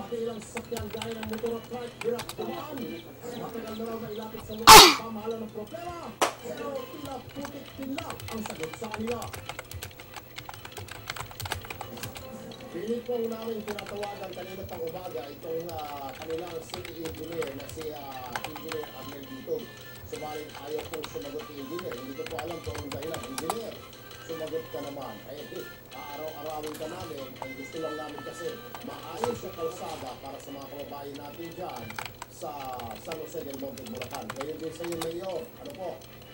pati ilang sasakyan gaya ng motor at truck hirap tumaan. Matagal na raw na ilapit sa mga pamahalaan ng problema, pero tila putik-tin lang ang sagot sa kanila. Pilit po namin tinatawagan kanina pang umaga itong kanilang city engineer na si Engineer Arnel dito. Subalit ayaw pong sumagot ni engineer. Hindi ko po alam kung ang dahilan. Engineer, sumagot ka naman. Araw-arawin ka namin. Ang gusto lang namin kasi maayos yung kalsada para sa mga kababayan natin dyan sa San Jose del Monte, Bulacan. Ngayon din sa iyo, Mayor. Ano po?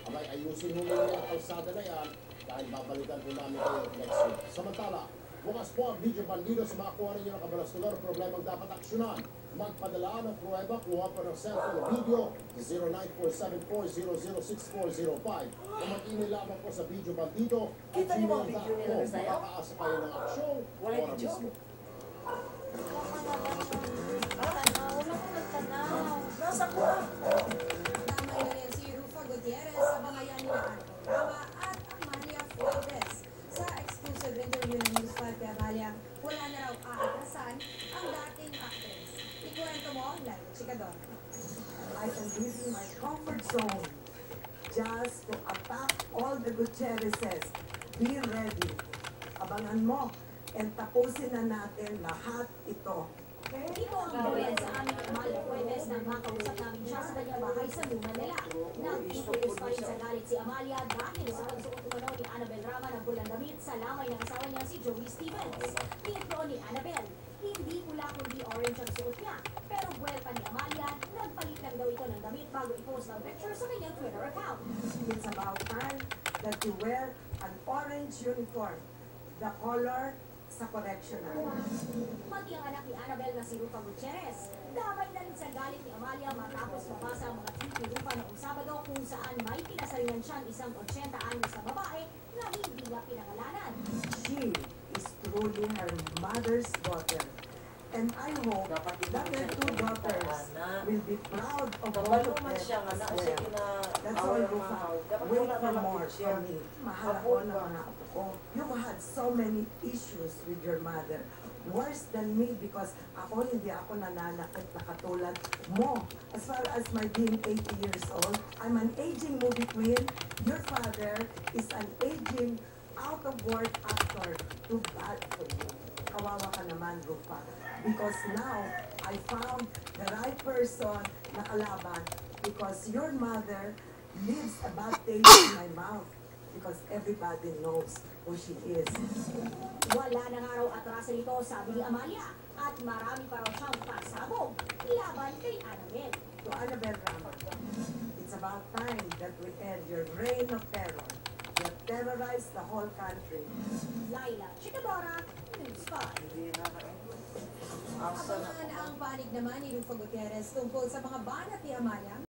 Abay, ayusin mo yung kalsada na yan dahil babalikan po namin kayo next week. Samantala, bukas po ang video bandido sa mga kuha ninyo ng kabalastugan o problemang dapat aksyonan. Magpadala ng pruweba, kuha pa ng cellphone o video 094740064005 o mag-email lamang po sa video bandido Kita niyo ba ang video nila na sa'yo? Makakaasa kayo ng aksyon. Wala yung video? Wala ko nagtanaw. Nasa ko na. Tama yun si Rufa Gutierrez sa bangayan ni Rama at Amalia Fuentes. Sa exclusive interview ng News 5 kay Amalia, wala na raw aatrasan ang dating actress. Ikwento mo, Laila Chicador. I am leaving my comfort zone just to attack all the Gutierrezes. Be ready. Abangan mo. And tapusin na natin lahat ito. Ito ang gawin sa aming Amalia Fuentes nang makausap namin siya sa kanyang bahay sa luma nila. Nag-introduce pa rin sa galit si Amalia dahil sa pagsuot umano ni Annabel Rama ng pulang damit sa lamay ng asawa niya si Joey Stevens. Tiniplo ni Annabel, hindi pula kundi orange ang suot niya. Pero buwel pa ni Amalia, nagpalit lang daw ito ng damit bago i-post ang picture sa kanyang Twitter account. It's about time that you wear an orange uniform. The color sa correctional. Pati ang anak ni Annabel na si Rufa Gutierrez, damay na rin sa galit ni Amalia matapos mabasa ang mga tweet ni Rufa noong Sabado kung saan may pinasaringan siyang isang 80 anyos na babae na hindi niya pinangalanan. She is truly her mother's daughter. And I hope that her two daughters will be proud of both of them as well. That's all, Rufa. Wait for more from me. Mahal ako ng mga apo ko. You had so many issues with your mother. Worse than me because ako hindi ako nananakit na katulad mo. As far as my being 80 years old, I'm an aging movie queen. Your father is an aging out-of-work actor. Too bad for you. Kawawa ka naman, Rufa. Because now, I found the right person na kalaban because your mother leaves a bad taste in my mouth because everybody knows who she is. Wala na nga raw atrasan ito, sabi ni Amalia, at marami pa raw siyang pasabog laban kay Annabel. To Annabel Rama, it's about time that we end your reign of terror. You have terrorized the whole country. Laila Chicadora, News 5. Abangan ang panig naman ni Rufa Gutierrez tungkol sa mga banat ni Amalia.